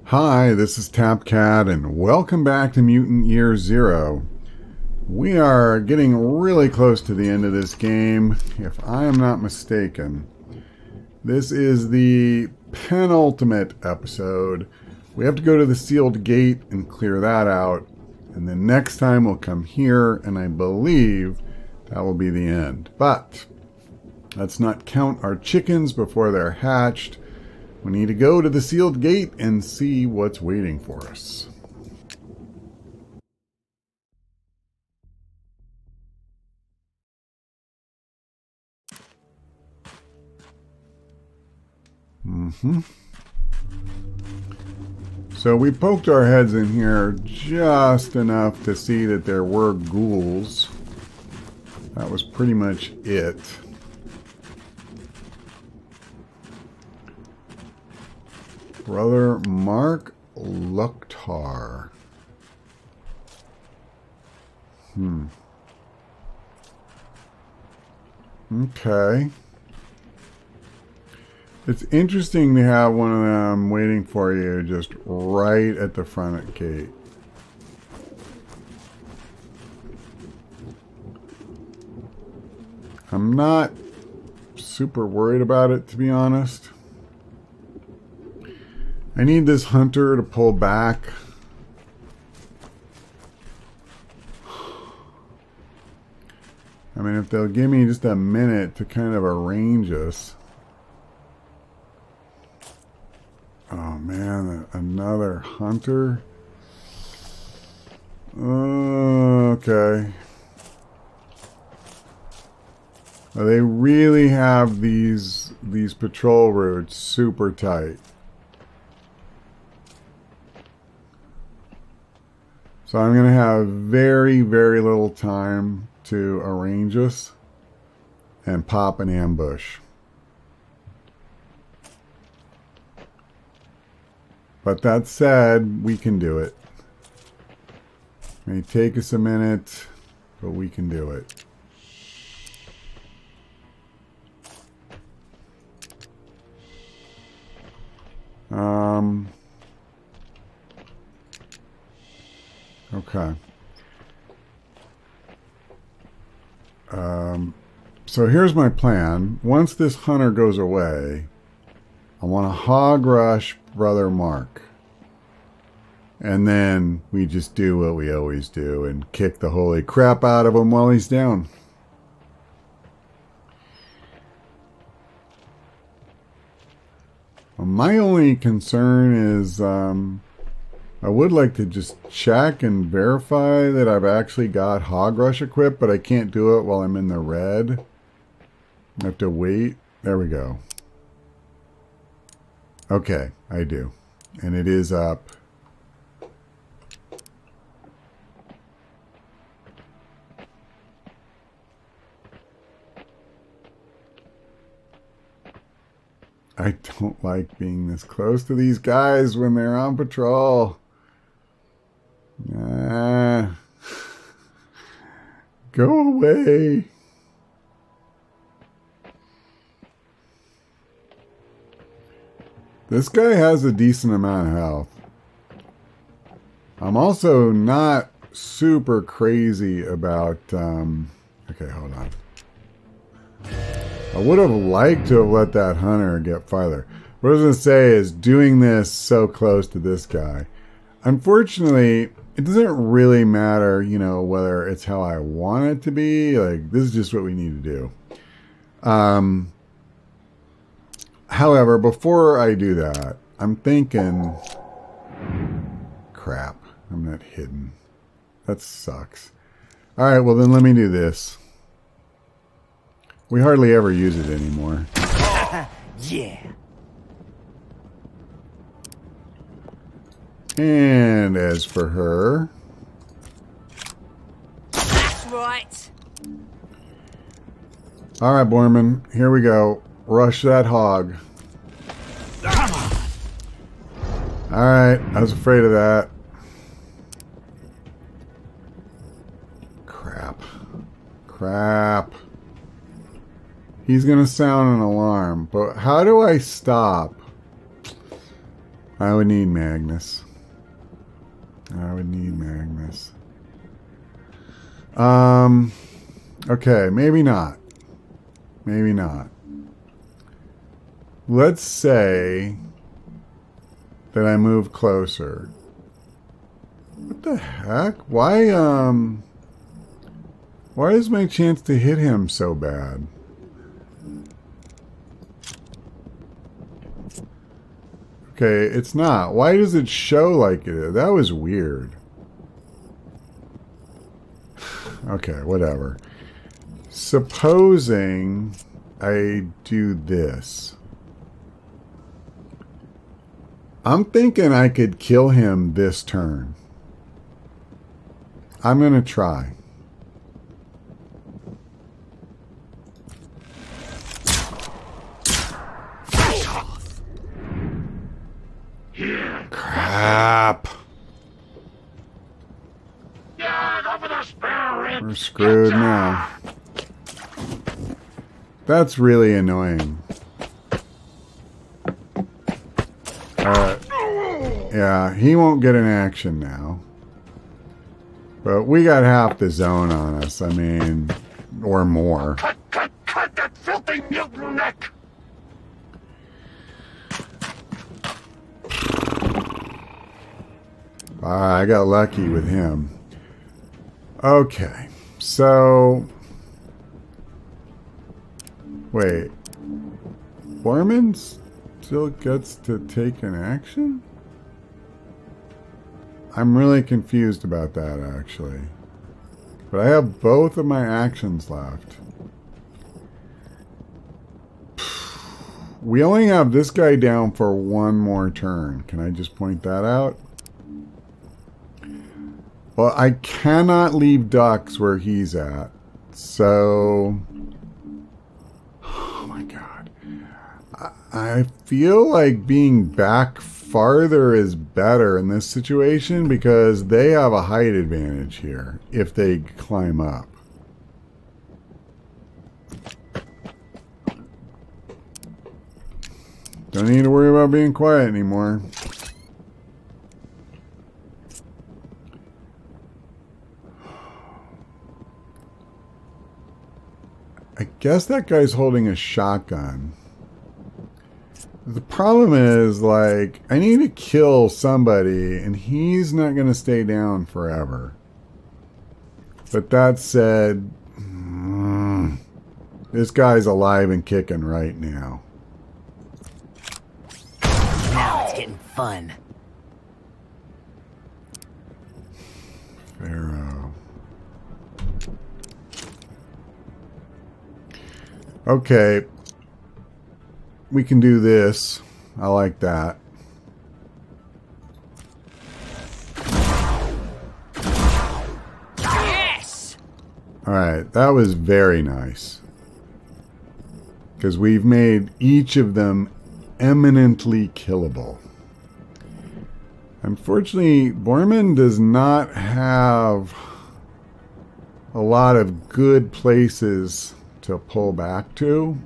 Hi, this is TapCat, and welcome back to Mutant Year Zero. We are getting really close to the end of this game, if I am not mistaken. This is the penultimate episode. We have to go to the sealed gate and clear that out, and then next time we'll come here, and I believe that will be the end. But let's not count our chickens before they're hatched. We need to go to the sealed gate and see what's waiting for us. So we poked our heads in here just enough to see that there were ghouls. That was pretty much it. Brother Mark Lukhtar. Okay. It's interesting to have one of them waiting for you just right at the front gate. I'm not super worried about it, to be honest. I need this hunter to pull back. I mean, if they'll give me just a minute to kind of arrange us. Oh man, another hunter. Okay. Well, they really have these patrol routes super tight. So I'm going to have very, very little time to arrange us and pop an ambush. But that said, we can do it. It may take us a minute, but we can do it. Okay. So here's my plan. Once this hunter goes away, I want to hog rush Brother Mark. And then we just do what we always do and kick the holy crap out of him while he's down. My only concern is I would like to just check and verify that I've actually got hog rush equipped, but I can't do it while I'm in the red. I have to wait. There we go. Okay, I do. And it is up. I don't like being this close to these guys when they're on patrol. Go away. This guy has a decent amount of health. I'm also not super crazy about... okay, hold on. I would have liked to have let that hunter get farther. What I was going to say is doing this so close to this guy. Unfortunately, it doesn't really matter, you know, whether it's how I want it to be. Like, this is just what we need to do. However, before I do that, I'm thinking... Crap, I'm not hidden. That sucks. Alright, well then let me do this. We hardly ever use it anymore. Yeah. And as for her... That's right. Alright, Borman, here we go. Rush that hog. Come on. Alright, I was afraid of that. Crap. Crap. He's gonna sound an alarm, but how do I stop? I would need Magnus. I would need Magnus. Okay, maybe not. Maybe not. Let's say that I move closer. What the heck? Why is my chance to hit him so bad? Okay, it's not. Why does it show like it is? That was weird. Okay, whatever. Supposing I do this. I'm thinking I could kill him this turn. I'm going to try. Crap. We're screwed now. That's really annoying. Yeah, he won't get an action now. But we got half the zone on us, I mean, or more. Cut that filthy mutant neck! I got lucky with him. Okay, so... Wait. Borman still gets to take an action? I'm really confused about that, actually. But I have both of my actions left. We only have this guy down for one more turn. Can I just point that out? Well, I cannot leave ducks where he's at. So... Oh my god. I feel like being back farther is better in this situation because they have a height advantage here if they climb up. Don't need to worry about being quiet anymore. I guess that guy's holding a shotgun. The problem is, like, I need to kill somebody, and he's not going to stay down forever. But that said, this guy's alive and kicking right now. Now it's getting fun. Pharaoh. Okay. We can do this. I like that. Yes! Alright, that was very nice. Because we've made each of them eminently killable. Unfortunately, Borman does not have a lot of good places to pull back to.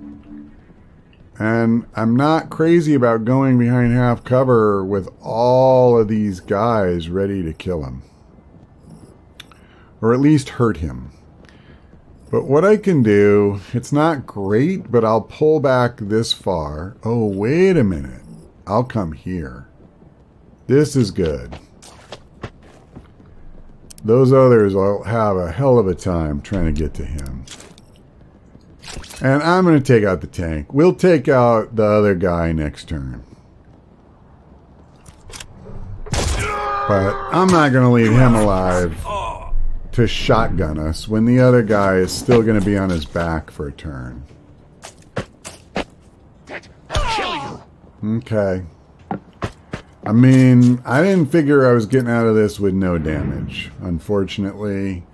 And I'm not crazy about going behind half cover with all of these guys ready to kill him. Or at least hurt him. But what I can do, it's not great, but I'll pull back this far. Oh, wait a minute. I'll come here. This is good. Those others will have a hell of a time trying to get to him. And I'm going to take out the tank. We'll take out the other guy next turn. But I'm not going to leave him alive to shotgun us when the other guy is still going to be on his back for a turn. I'll kill you! Okay. I mean, I didn't figure I was getting out of this with no damage. Unfortunately,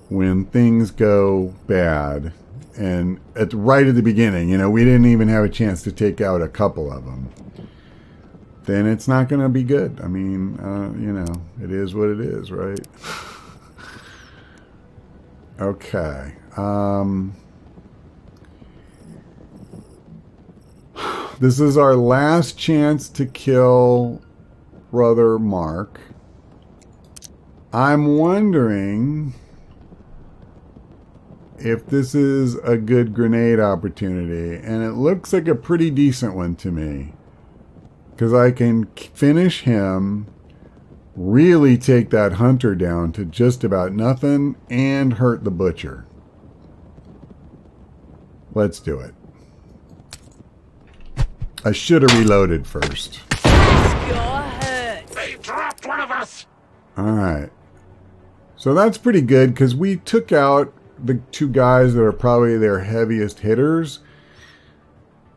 when things go bad... And right at the beginning, you know, we didn't even have a chance to take out a couple of them. Then it's not going to be good. I mean, you know, it is what it is, right? Okay. This is our last chance to kill brother Mark. I'm wondering if this is a good grenade opportunity, and it looks like a pretty decent one to me, because I can finish him, really take that hunter down to just about nothing, and hurt the butcher. Let's do it. I should have reloaded first. They dropped one of us! Alright. So that's pretty good, because we took out the two guys that are probably their heaviest hitters.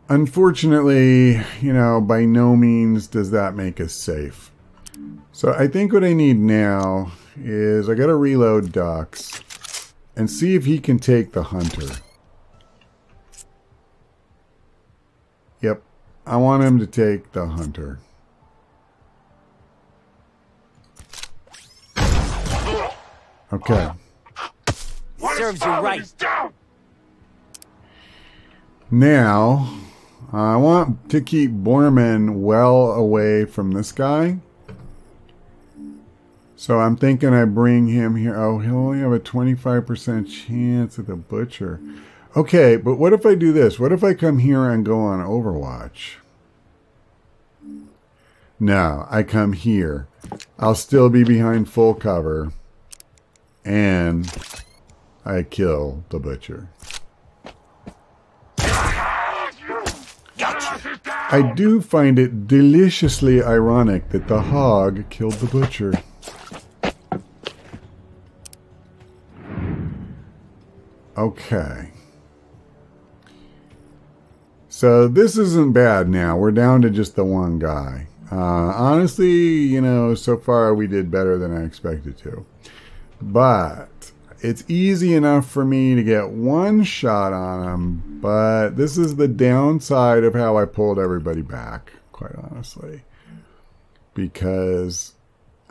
Unfortunately, you know, by no means does that make us safe. So I think what I need now is I gotta reload Dux and see if he can take the hunter. Yep, I want him to take the hunter. Okay. Serves you right. Now, I want to keep Borman well away from this guy. So I'm thinking I bring him here. Oh, he'll only have a 25% chance at the butcher. Okay, but what if I do this? What if I come here and go on Overwatch? No, I come here. I'll still be behind full cover. And I kill the butcher. I do find it deliciously ironic that the hog killed the butcher. Okay. So this isn't bad now. We're down to just the one guy. Honestly, you know, so far we did better than I expected to. But it's easy enough for me to get one shot on him, but this is the downside of how I pulled everybody back, quite honestly. Because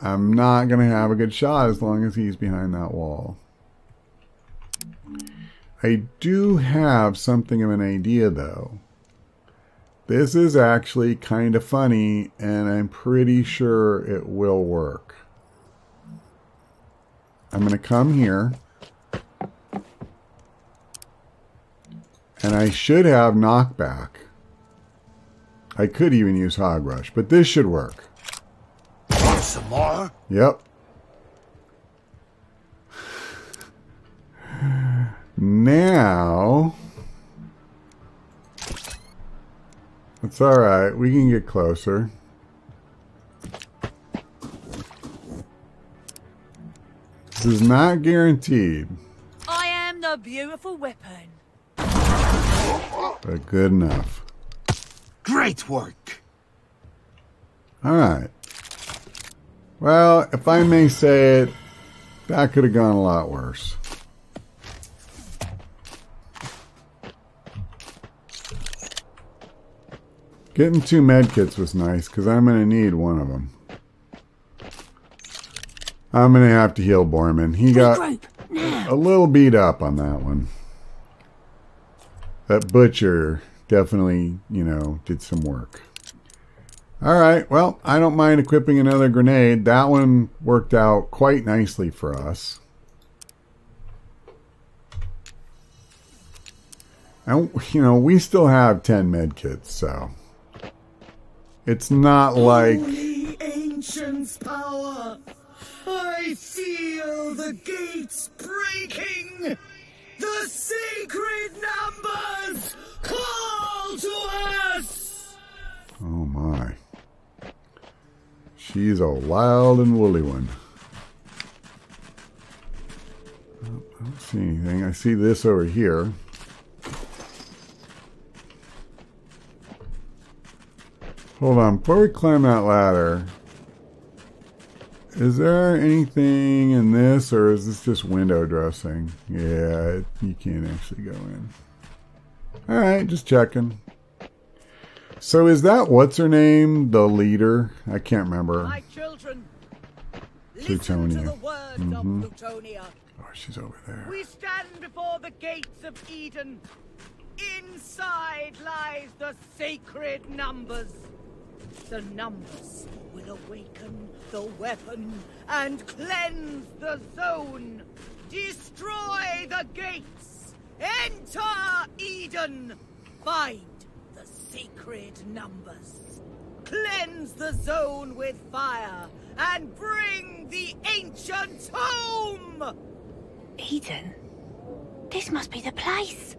I'm not going to have a good shot as long as he's behind that wall. I do have something of an idea, though. This is actually kind of funny, and I'm pretty sure it will work. I'm going to come here. And I should have knockback. I could even use Hog Rush, but this should work. Want some more? Yep. Now, it's alright. We can get closer. This is not guaranteed. I am the beautiful weapon. But good enough. Great work! Alright. Well, if I may say it, that could have gone a lot worse. Getting 2 medkits was nice, because I'm going to need one of them. I'm going to have to heal Borman. He got a little beat up on that one. That butcher definitely, you know, did some work. Alright, well, I don't mind equipping another grenade. That one worked out quite nicely for us. And, you know, we still have 10 medkits, so... It's not like... Holy Ancient's power! I feel the gates breaking! The sacred numbers call to us! Oh my. She's a wild and woolly one. I don't see anything. I see this over here. Hold on, before we climb that ladder, is there anything in this, or is this just window dressing? Yeah, you can't actually go in. Alright, just checking. So is that, what's her name, the leader? I can't remember. My children, listen to the words of Plutonia. Oh, she's over there. We stand before the gates of Eden. Inside lies the sacred numbers. The numbers will awaken the weapon and cleanse the zone. Destroy the gates. Enter Eden. Find the sacred numbers. Cleanse the zone with fire and bring the ancients home. Eden? This must be the place.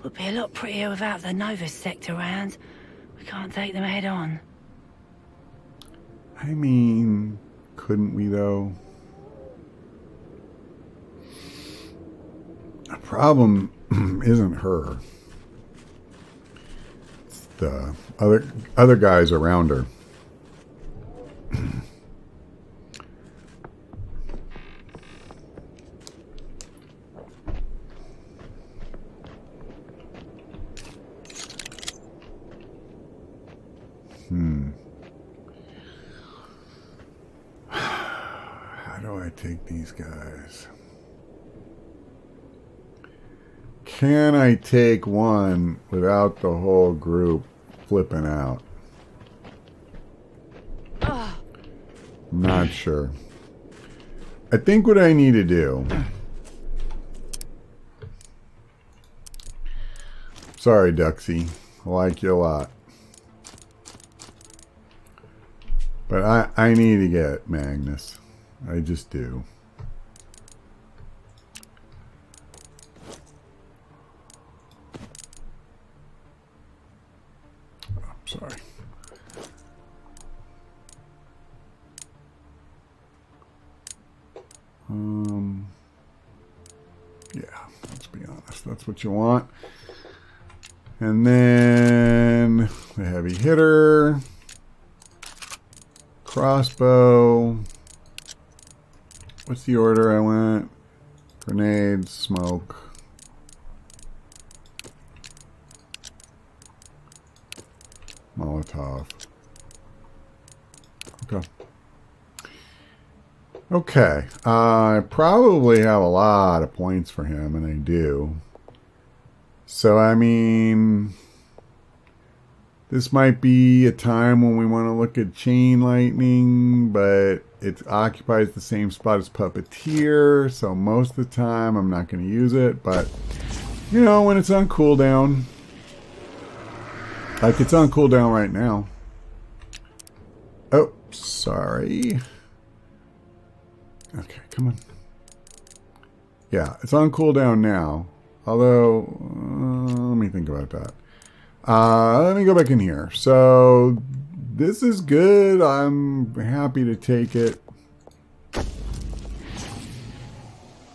Would be a lot prettier without the Nova sect around. We can't take them head on. I mean, couldn't we though? The problem isn't her. It's the other guys around her. How do I take these guys? Can I take one without the whole group flipping out? Not sure. I think what I need to do... Sorry, Duxie. I like you a lot. But I need to get Magnus. I just do. Oh, I'm sorry. Yeah, let's be honest. That's what you want. And then the heavy hitter. Crossbow. What's the order I went? Grenades, smoke. Molotov. Okay. Okay. I probably have a lot of points for him, and I do. So, I mean... This might be a time when we want to look at Chain Lightning, but it occupies the same spot as Puppeteer, so most of the time I'm not going to use it, but, you know, when it's on cooldown, like it's on cooldown right now. Oh, sorry. Okay, come on. Yeah, it's on cooldown now, although, let me think about that. Let me go back in here. So this is good. I'm happy to take it.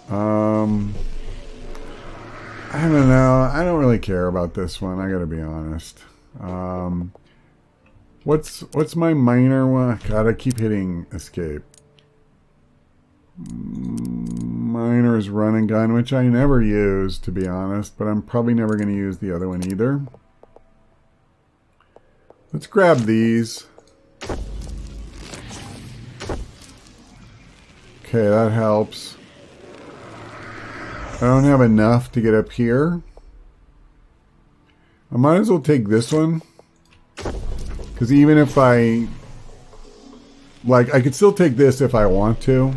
I don't know. I don't really care about this one. I gotta be honest. What's my minor one? God, I keep hitting escape. Minor is run and gun, which I never use, to be honest, but I'm probably never going to use the other one either. Let's grab these. Okay, that helps. I don't have enough to get up here. I might as well take this one. Because even if I... Like, I could still take this if I want to.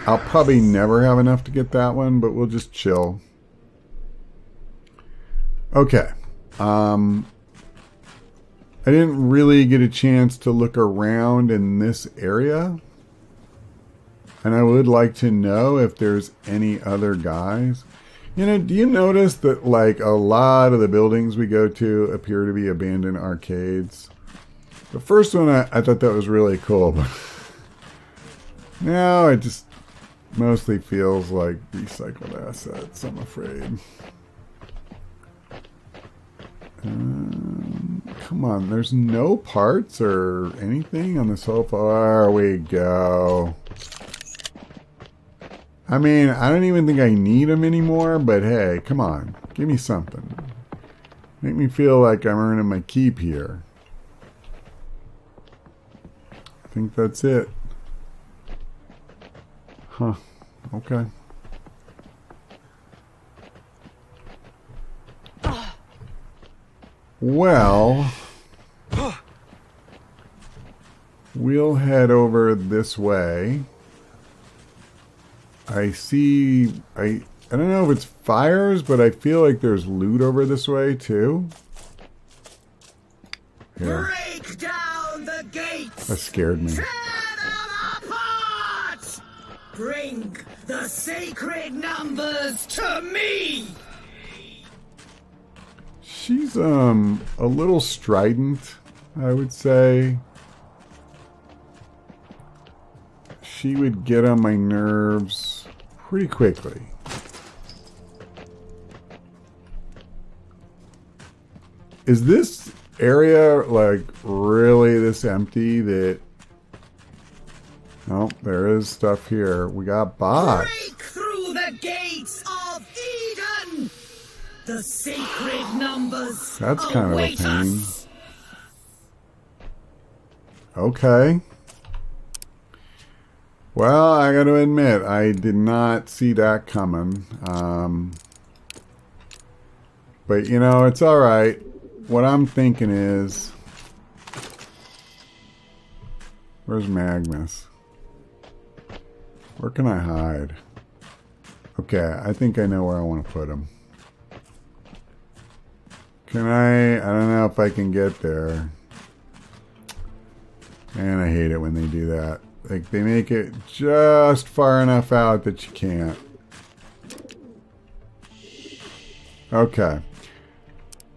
I'll probably never have enough to get that one, but we'll just chill. Okay. I didn't really get a chance to look around in this area. And I would like to know if there's any other guys. You know, do you notice that, like, a lot of the buildings we go to appear to be abandoned arcades? The first one, I thought that was really cool. But now it just mostly feels like recycled assets, I'm afraid. Come on, there's no parts or anything on the sofa. There we go. I mean, I don't even think I need them anymore, but hey, come on. Give me something. Make me feel like I'm earning my keep here. I think that's it. Huh. Okay. Well, we'll head over this way. I see... I don't know if it's fires, but I feel like there's loot over this way, too. Here. Break down the gates! That scared me. Tear them apart! Bring the sacred numbers to me! She's, a little strident, I would say. She would get on my nerves pretty quickly. Is this area, like, really this empty that... Oh, there is stuff here. We got bots. Break through the gates of Eden! The sacred numbers That's kind of a await pain. us. Okay. Well, I got to admit, I did not see that coming. But, you know, it's alright. What I'm thinking is... Where's Magnus? Where can I hide? Okay, I think I know where I want to put him. Can I don't know if I can get there. And I hate it when they do that. Like, they make it just far enough out that you can't. Okay.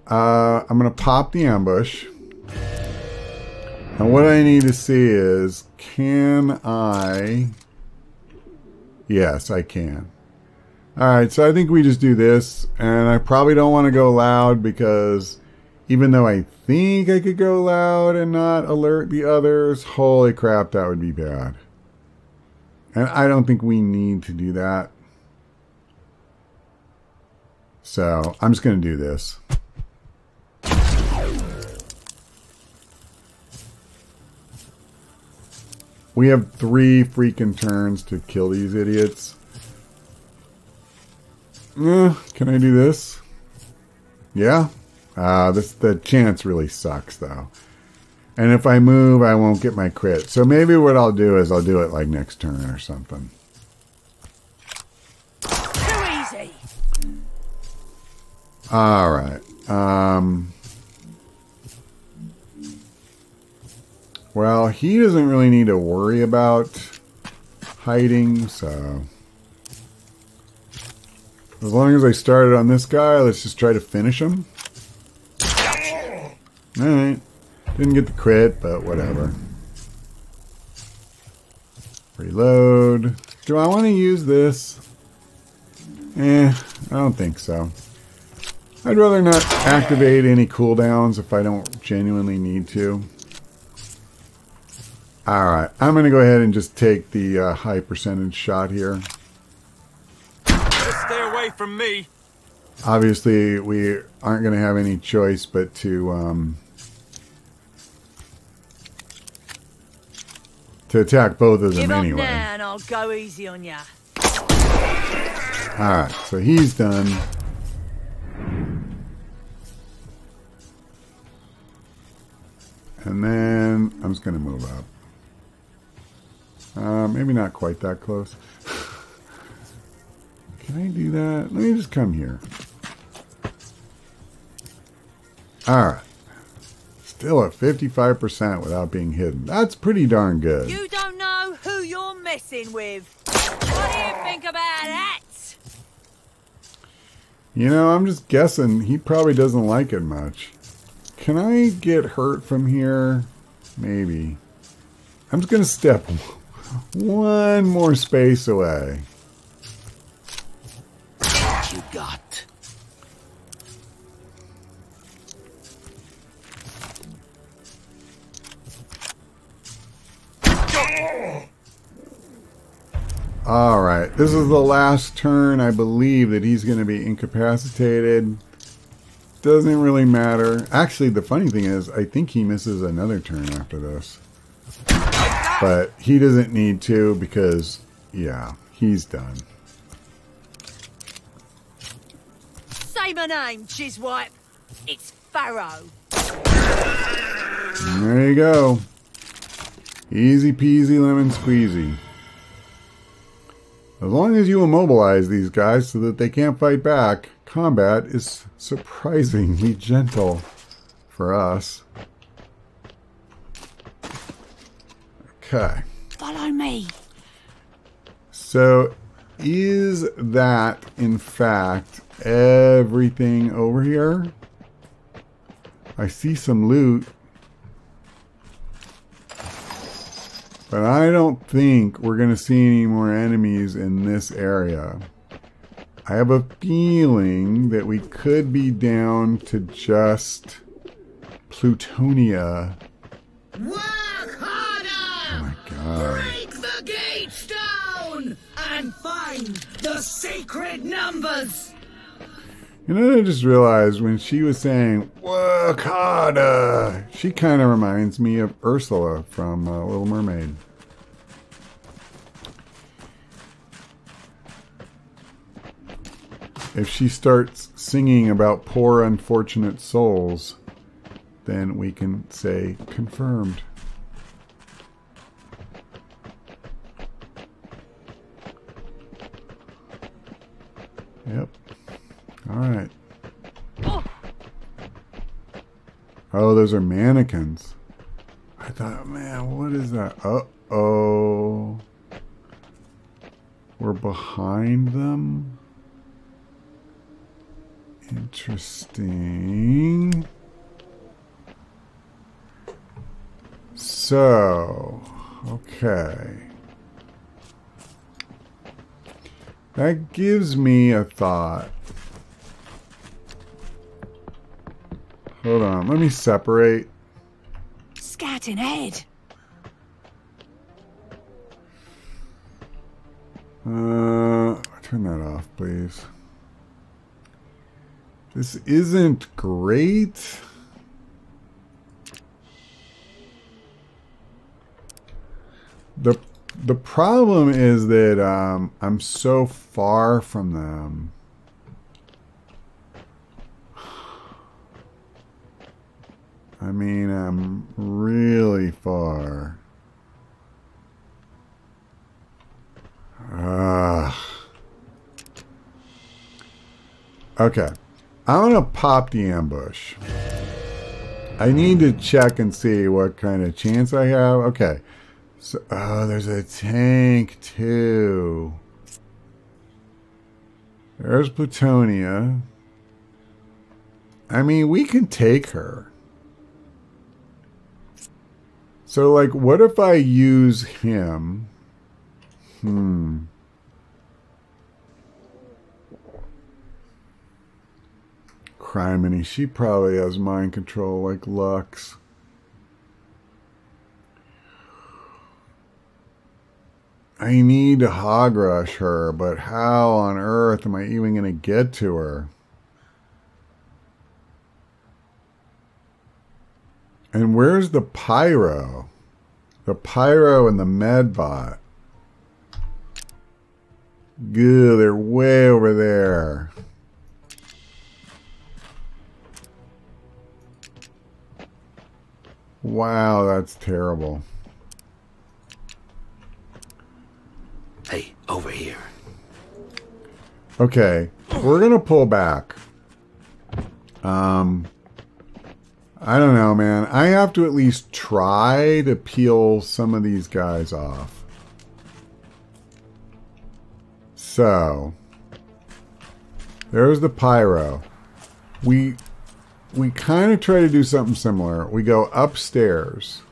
I'm going to pop the ambush. And what I need to see is, can I... Yes, I can. Alright, so I think we just do this. And I probably don't want to go loud because even though I think I could go loud and not alert the others, holy crap, that would be bad. And I don't think we need to do that. So, I'm just going to do this. We have 3 freaking turns to kill these idiots. Can I do this? Yeah? The chance really sucks, though. And if I move, I won't get my crit. So maybe what I'll do is I'll do it like next turn or something. Too easy. Alright. Well, he doesn't really need to worry about hiding, so... As long as I started on this guy, let's just try to finish him. Alright. Didn't get the crit, but whatever. Reload. Do I want to use this? I don't think so. I'd rather not activate any cooldowns if I don't genuinely need to. Alright, I'm going to go ahead and just take the high percentage shot here. Stay away from me. Obviously, we aren't going to have any choice but to attack both of them anyway. Give up now and I'll go easy on ya. Alright, so he's done. And then I'm just going to move up. Maybe not quite that close. Can I do that? Let me just come here. Alright. Still at 55% without being hidden. That's pretty darn good. You don't know who you're messing with. What do you think about that? You know, I'm just guessing he probably doesn't like it much. Can I get hurt from here? Maybe. I'm just going to step one more space away. What you got? Alright, this is the last turn, I believe, that he's going to be incapacitated. Doesn't really matter. Actually, the funny thing is, I think he misses another turn after this. But he doesn't need to because, yeah, he's done. Say my name, Chiswipe. It's Pharaoh. And there you go. Easy peasy lemon squeezy. As long as you immobilize these guys so that they can't fight back, combat is surprisingly gentle for us. Okay. Follow me. So, is that, in fact, everything over here? I see some loot. But I don't think we're going to see any more enemies in this area. I have a feeling that we could be down to just Plutonia. Work harder! Oh my god. Break the gates down! And find the sacred numbers! You know, I just realized when she was saying, work harder, she kind of reminds me of Ursula from Little Mermaid. If she starts singing about poor unfortunate souls, then we can say confirmed. Yep. Alright. Oh, those are mannequins. I thought, man, what is that? Uh-oh. We're behind them? Interesting. So, okay. That gives me a thought. Hold on, let me separate. Scouting ahead. Turn that off, please. This isn't great. The problem is that I'm so far from them. I mean, I'm really far. Okay. I'm going to pop the ambush. I need to check and see what kind of chance I have. Okay. So, oh, there's a tank too. There's Plutonia. I mean, we can take her. So, like, what if I use him? Criminy, she probably has mind control like Lux. I need to hog rush her, but how on earth am I even going to get to her? And where's the pyro? The pyro and the medbot. Good, they're way over there. Wow, that's terrible. Hey, over here. Okay, we're gonna pull back. I don't know, man. I have to at least try to peel some of these guys off. So, there's the pyro. We kind of try to do something similar. We go upstairs.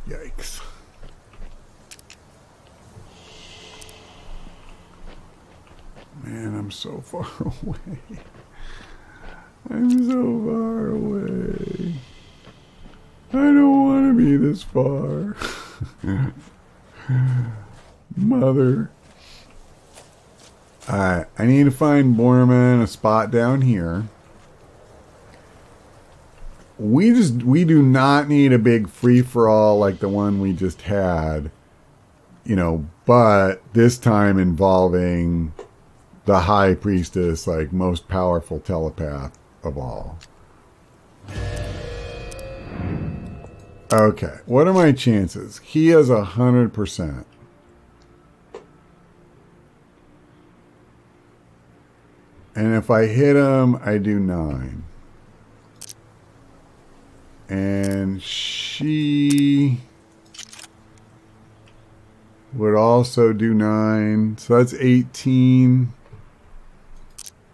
Yikes. Man, I'm so far away. I'm so far away. I don't want to be this far. Mother. Alright, I need to find Borman a spot down here. We do not need a big free-for-all like the one we just had. You know, but this time involving the high priestess, like most powerful telepath of all. Okay, what are my chances? He has 100%. And if I hit him, I do 9. And she would also do 9. So that's 18.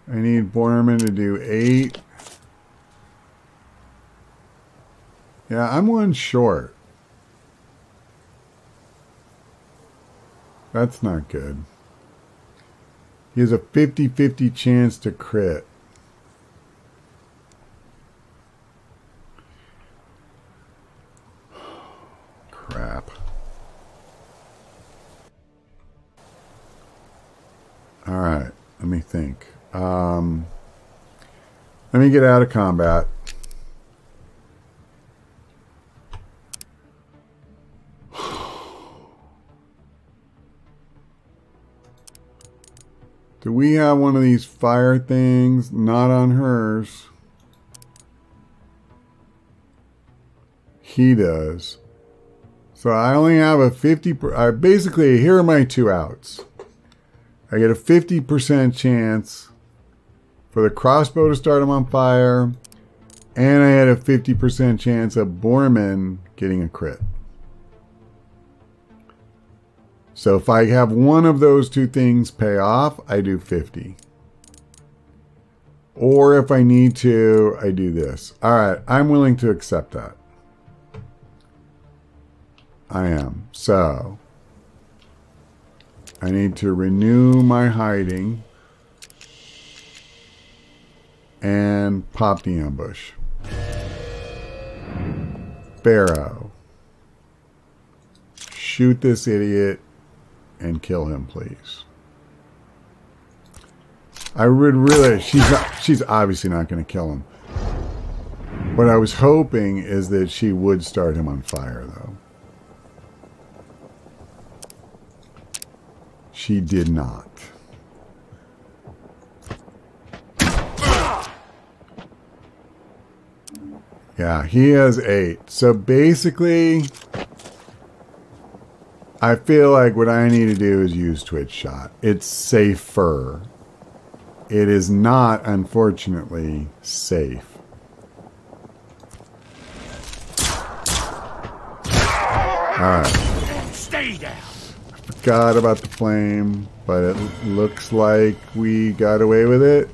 I need Borman to do 8. Yeah, I'm 1 short. That's not good. He has a 50-50 chance to crit. Crap. All right, let me think. Let me get out of combat. Do we have one of these fire things? Not on hers. He does. So I only have a 50%. Basically, here are my 2 outs. I get a 50% chance for the crossbow to start him on fire. And I had a 50% chance of Borman getting a crit. So if I have one of those 2 things pay off, I do 50. Or if I need to, I do this. All right, I'm willing to accept that. I am. So I need to renew my hiding and pop the ambush. Barrow. Shoot this idiot and kill him, please. I would really... She's obviously not going to kill him. What I was hoping is that she would start him on fire, though. She did not. Yeah, he has 8. So basically... I feel like what I need to do is use Twitch Shot. It's safer. It is not, unfortunately, safe. Alright. Stay down. I forgot about the flame, but it looks like we got away with it.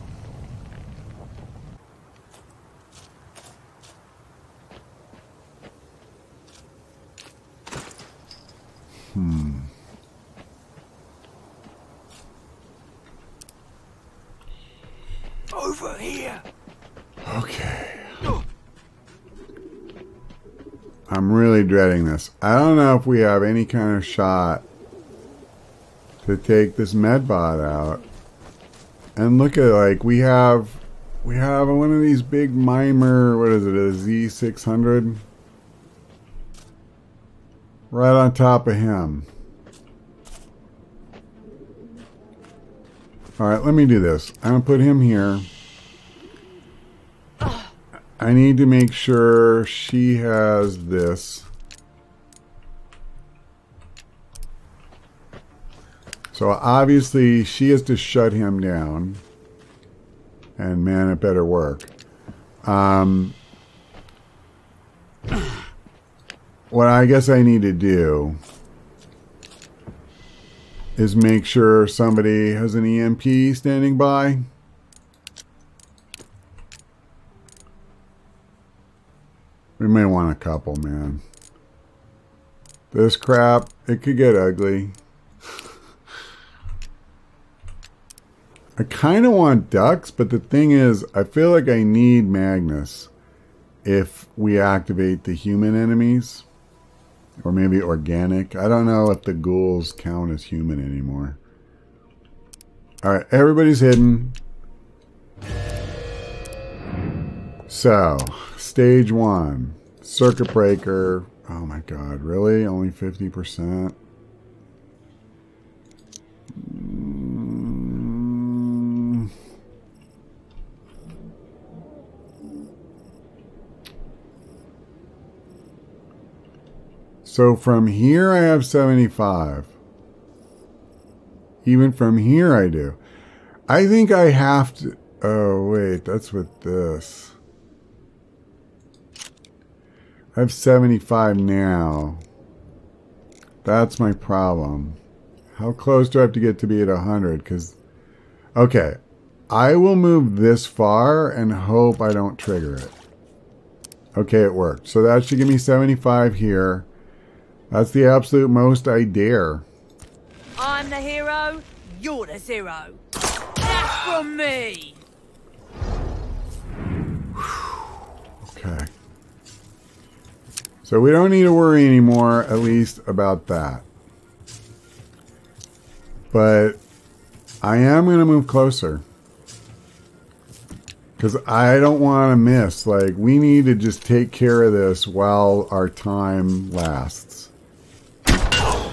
Over here. Okay. I'm really dreading this. I don't know if we have any kind of shot to take this medbot out. And look at, like, we have one of these big mimer, what is it, a Z600? Right on top of him. Alright, let me do this. I'm going to put him here. I need to make sure she has this. So obviously she has to shut him down. And man, it better work. What I guess I need to do is make sure somebody has an EMP standing by. We may want a couple, man. This crap, it could get ugly. I kind of want ducks, but the thing is, I feel like I need Magnus if we activate the human enemies. Or maybe organic. I don't know if the ghouls count as human anymore. Alright, everybody's hidden. So, stage 1. Circuit breaker. Oh my god, really? Only 50%? So from here I have 75. Even from here I do. I think I have to... Oh, wait. That's with this. I have 75 now. That's my problem. How close do I have to get to be at 100? Because... Okay. I will move this far and hope I don't trigger it. Okay, it worked. So that should give me 75 here. That's the absolute most I dare. I'm the hero, you're the zero. That's from me! Okay. So we don't need to worry anymore, at least about that. But I am going to move closer. Because I don't want to miss. Like, we need to just take care of this while our time lasts.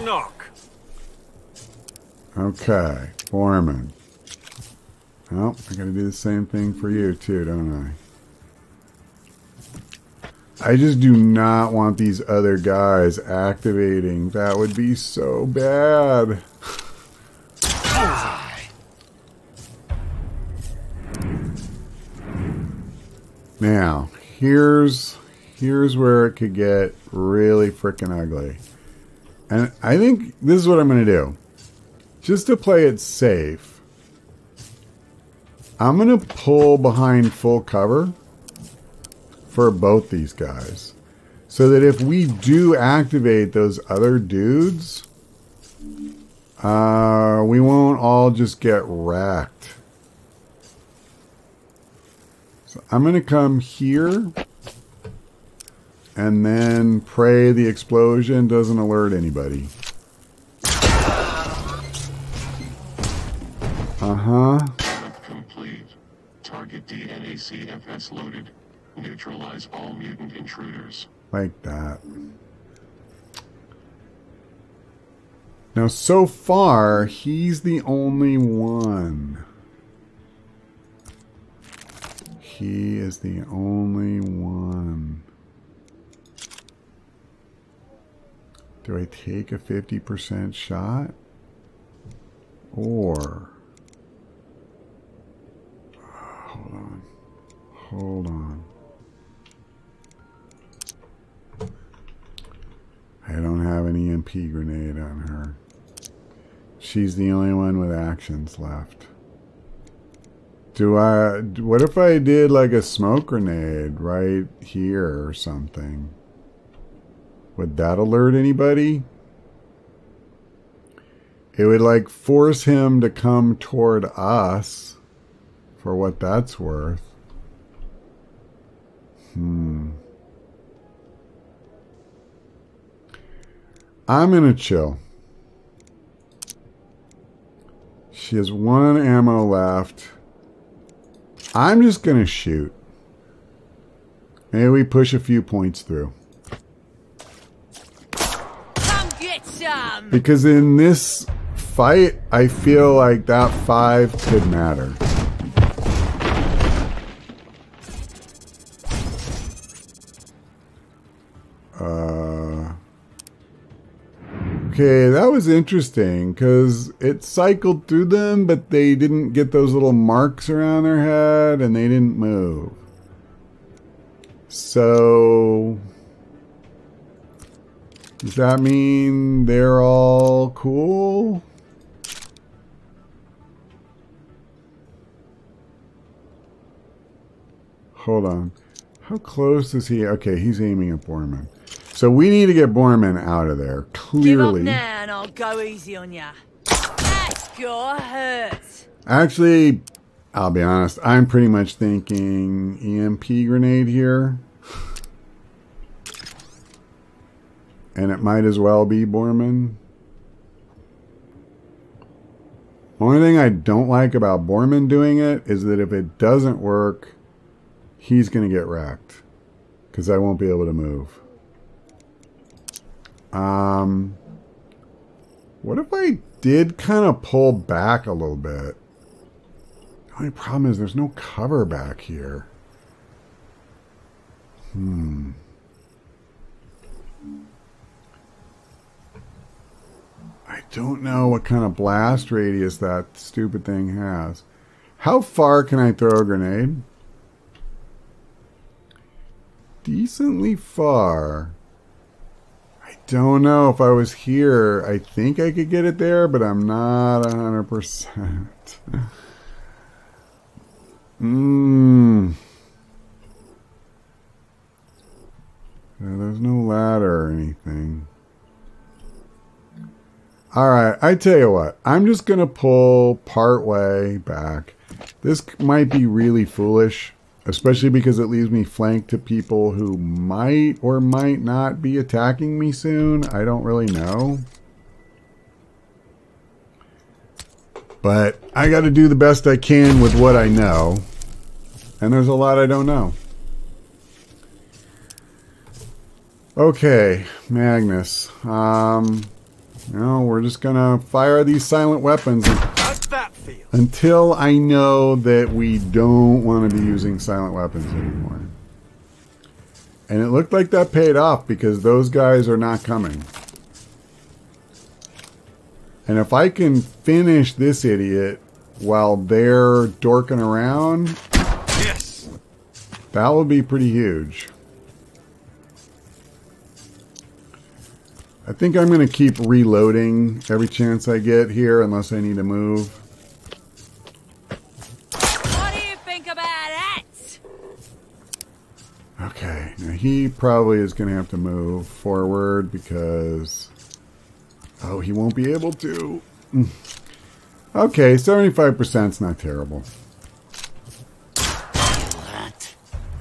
Knock. Okay, Borman. Oh, I gotta do the same thing for you too, don't I? I just do not want these other guys activating. That would be so bad. Now, here's where it could get really freaking ugly. And I think this is what I'm going to do. Just to play it safe, I'm going to pull behind full cover for both these guys. So that if we do activate those other dudes, we won't all just get wrecked. So I'm going to come here and then pray the explosion doesn't alert anybody. Complete. Target DNACFS loaded. Neutralize all mutant intruders. Like that. Now, so far, he's the only one. He is the only one. Do I take a 50% shot? Or... Hold on. Hold on. I don't have an EMP grenade on her. She's the only one with actions left. What if I did like a smoke grenade right here or something? Would that alert anybody? It would like force him to come toward us, for what that's worth. I'm gonna chill. She has one ammo left. I'm just gonna shoot. Maybe we push a few points through. Come get some! Because in this fight, I feel like that 5 could matter. Okay, that was interesting because it cycled through them, but they didn't get those little marks around their head and they didn't move. So, does that mean they're all cool? Hold on. How close is he? Okay, he's aiming at Borman. So we need to get Borman out of there, clearly. Give up now and I'll go easy on ya. That's gotta hurt. Actually, I'll be honest, I'm pretty much thinking EMP grenade here. And it might as well be Borman. Only thing I don't like about Borman doing it is that if it doesn't work, he's going to get wrecked. Because I won't be able to move. What if I did kind of pull back a little bit? The only problem is there's no cover back here. don't know what kind of blast radius that stupid thing has. How far can I throw a grenade? Decently far. I don't know if I was here. I think I could get it there, but I'm not 100%. There's no ladder or anything. Alright, I tell you what. I'm just going to pull part way back. This might be really foolish, especially because it leaves me flanked to people who might or might not be attacking me soon. I don't really know. But I got to do the best I can with what I know. And there's a lot I don't know. Okay, Magnus. We're just gonna fire these silent weapons How's that feel? until I know that we don't want to be using silent weapons anymore. And it looked like that paid off because those guys are not coming. And if I can finish this idiot while they're dorking around, Yes. that will be pretty huge. I think I'm going to keep reloading every chance I get here unless I need to move. What do you think about it? Okay, now he probably is going to have to move forward because... Oh, he won't be able to. Okay, 75% is not terrible.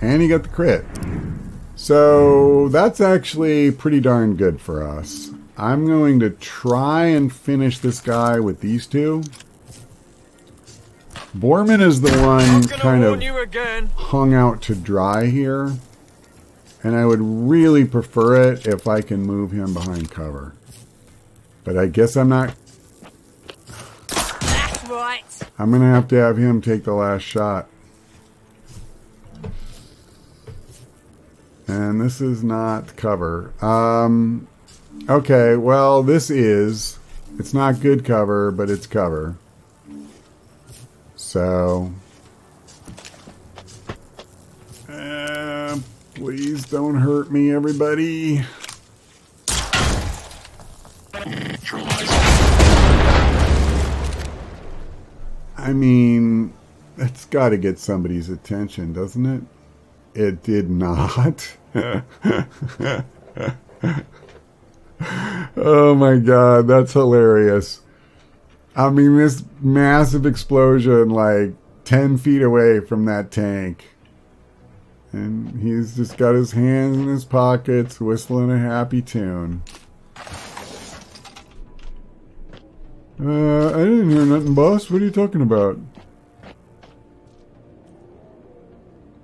And he got the crit. So that's actually pretty darn good for us. I'm going to try and finish this guy with these two. Borman is the one kind of hung out to dry here. And I would really prefer it if I can move him behind cover. But I guess I'm not... That's right. I'm going to have him take the last shot. And this is not cover. Okay, well, this is... It's not good cover, but it's cover. So... please don't hurt me, everybody. I mean, that's got to get somebody's attention, doesn't it? It did not. Oh my god, that's hilarious. I mean, this massive explosion like 10 feet away from that tank. And he's just got his hands in his pockets, whistling a happy tune. I didn't hear nothing, boss. What are you talking about?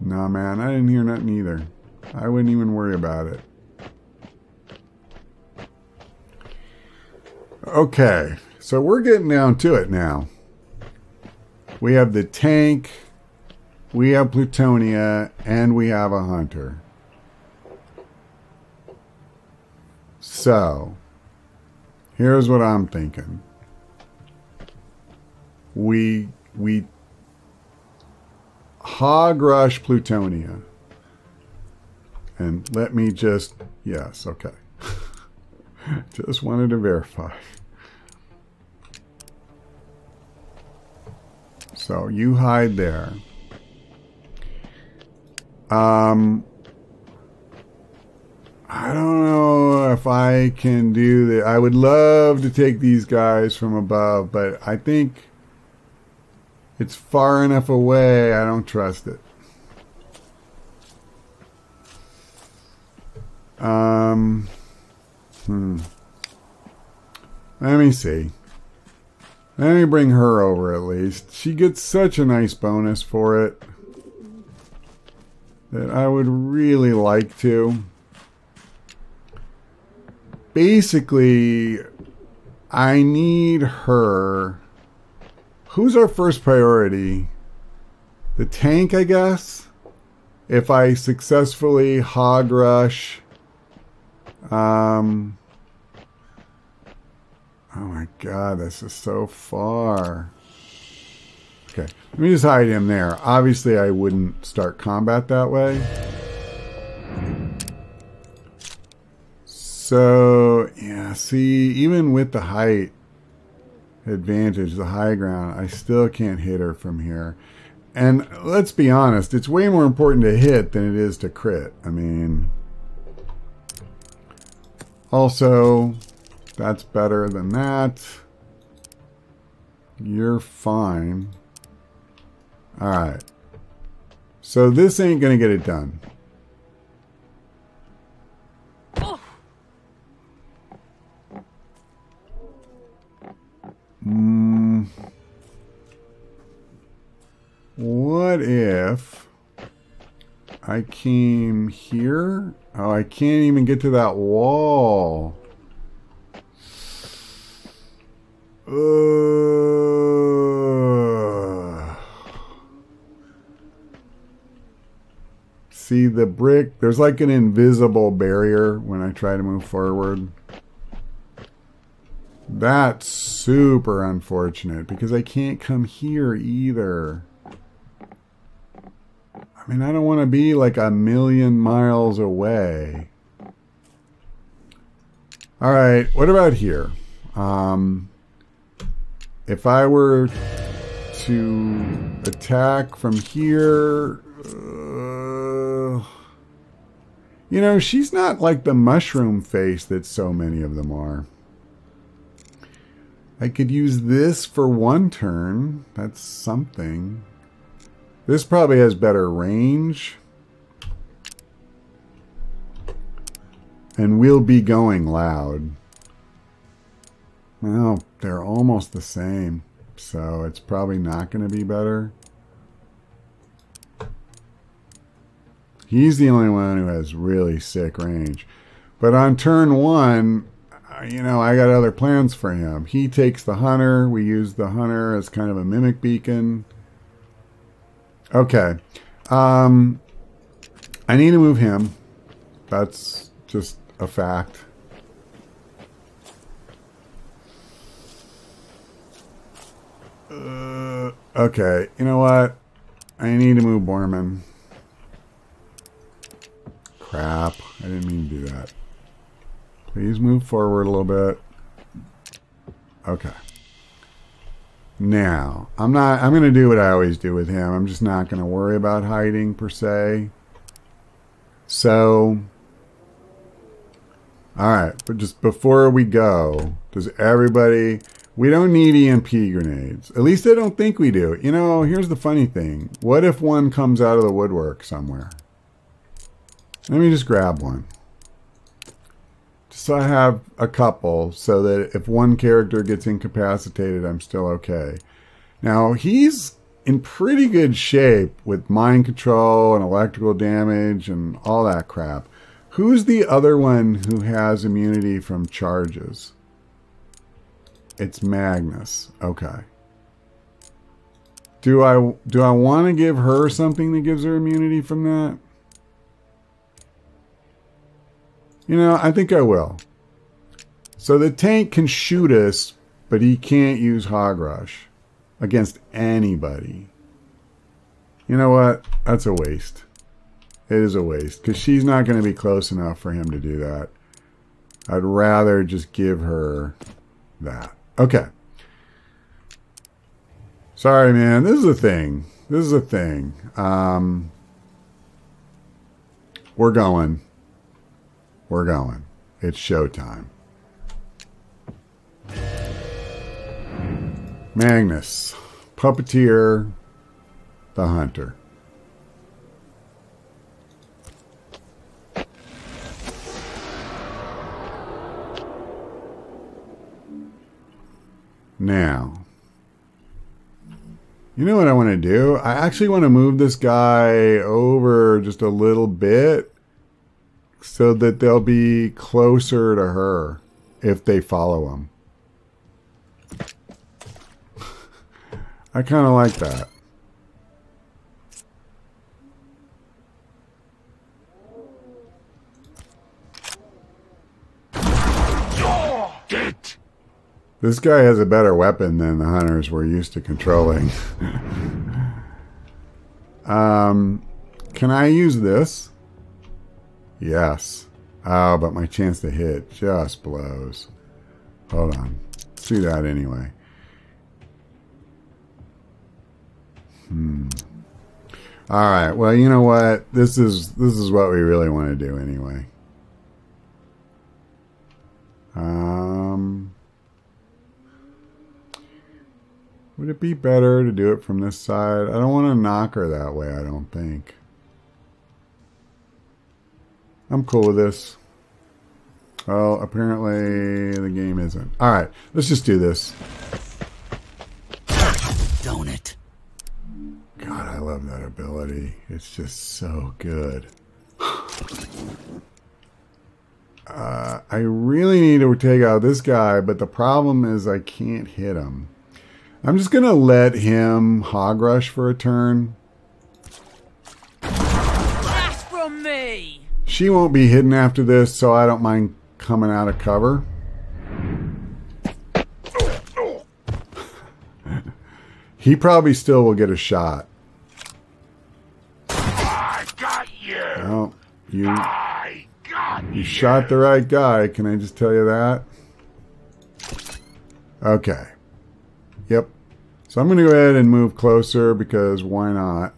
Nah, man, I didn't hear nothing either. I wouldn't even worry about it. Okay, so we're getting down to it now. We have the tank, we have Plutonia, and we have a hunter. So, here's what I'm thinking. We hog rush Plutonia. And let me just... Yes, okay. Just wanted to verify. So, you hide there. I don't know if I can do that. I would love to take these guys from above, but I think it's far enough away, I don't trust it. Let me see. Let me bring her over at least. She gets such a nice bonus for it that I would really like to. Basically, I need her. Who's our first priority? The tank, I guess? If I successfully hog rush. Oh my god, this is so far. Okay, let me just hide him there. Obviously, I wouldn't start combat that way. So, yeah, see, even with the height advantage, the high ground, I still can't hit her from here. And let's be honest, it's way more important to hit than it is to crit. I mean, also, that's better than that. You're fine. Alright. So this ain't gonna get it done. What if I came here? Oh, I can't even get to that wall. See the brick? There's like an invisible barrier when I try to move forward. That's super unfortunate because I can't come here either. I mean, I don't want to be like a million miles away. All right, what about here? If I were to attack from here, you know, she's not like the mushroom face that so many of them are. I could use this for one turn. That's something. This probably has better range. And we'll be going loud. Well, they're almost the same. So it's probably not going to be better. He's the only one who has really sick range. But on turn one, you know, I got other plans for him. He takes the hunter. We use the hunter as kind of a mimic beacon. Okay. I need to move him. That's just a fact. Okay. You know what? I need to move Borman. Crap. I didn't mean to do that. Please move forward a little bit. Okay. Now, I'm going to do what I always do with him. I'm just not going to worry about hiding per se. So, alright, but just before we go, does everybody, we don't need EMP grenades. At least I don't think we do. You know, here's the funny thing. What if one comes out of the woodwork somewhere? Let me just grab one. So I have a couple so that if one character gets incapacitated, I'm still okay. Now, he's in pretty good shape with mind control and electrical damage and all that crap. Who's the other one who has immunity from charges? It's Magnus. Okay. Do I want to give her something that gives her immunity from that? You know, I think I will. So the tank can shoot us, but he can't use Hog Rush against anybody. You know what? That's a waste. It is a waste, because she's not going to be close enough for him to do that. I'd rather just give her that. Okay. Sorry, man. This is a thing. This is a thing. We're going. We're going. It's showtime. Magnus, Puppeteer, the Hunter. Now, you know what I want to do? I actually want to move this guy over just a little bit so that they'll be closer to her if they follow him. I kind of like that. Get! This guy has a better weapon than the hunters we're used to controlling. Can I use this? Yes. Oh, but my chance to hit just blows. Hold on. Let's do that anyway. Alright, well, you know what? This is what we really want to do anyway. Would it be better to do it from this side? I don't want to knock her that way, I don't think. I'm cool with this. Well, apparently the game isn't. Alright, let's just do this. Don't it? God, I love that ability. It's just so good. I really need to take out this guy, but the problem is I can't hit him. I'm just going to let him hog rush for a turn. That's from me! She won't be hidden after this, so I don't mind coming out of cover. He probably still will get a shot. I got you. Oh, I got you shot the right guy. Can I just tell you that? Okay. Yep. So I'm going to go ahead and move closer because why not?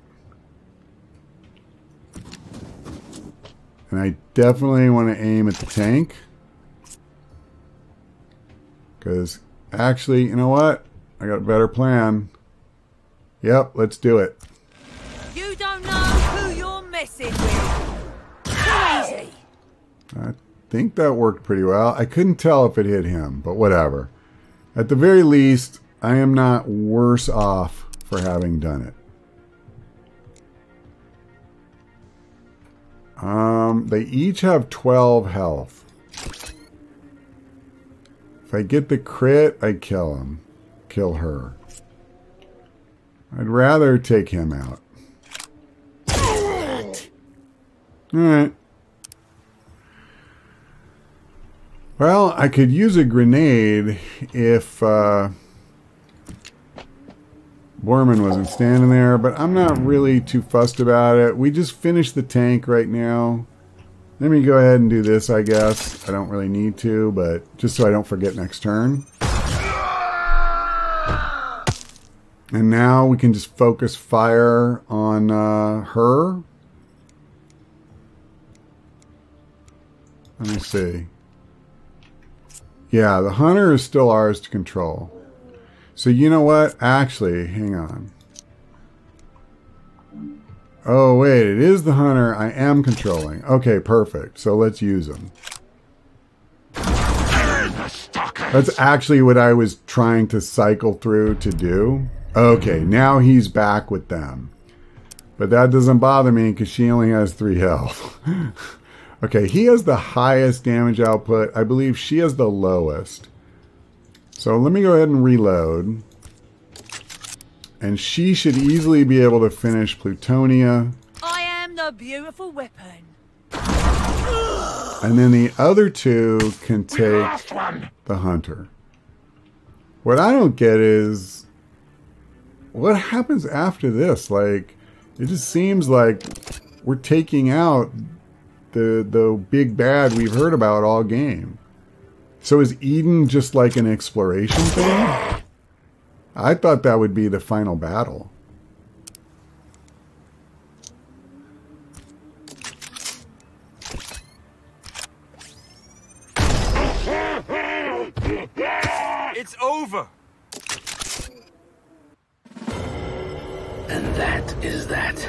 And I definitely want to aim at the tank. Because actually, you know what? I got a better plan. Yep, let's do it. You don't know who you're messing with. Crazy! I think that worked pretty well. I couldn't tell if it hit him, but whatever. At the very least, I am not worse off for having done it. They each have 12 health. If I get the crit, I kill him. Kill her. I'd rather take him out. Alright. Well, I could use a grenade if Borman wasn't standing there, but I'm not really too fussed about it. We just finished the tank right now. Let me go ahead and do this, I guess. I don't really need to, but just so I don't forget next turn. And now we can just focus fire on her. Let me see. Yeah, the hunter is still ours to control. So you know what? Actually, hang on. Oh, wait. It is the hunter I am controlling. Okay, perfect. So let's use him. That's actually what I was trying to cycle through to do. Okay, now he's back with them. But that doesn't bother me because she only has 3 health. Okay, he has the highest damage output. I believe she has the lowest. So let me go ahead and reload. And she should easily be able to finish Plutonia. I am the beautiful weapon. And then the other 2 can take the hunter. What I don't get is what happens after this? Like, it just seems like we're taking out the big bad we've heard about all game. So is Eden just like an exploration thing? I thought that would be the final battle. It's over. And that is that.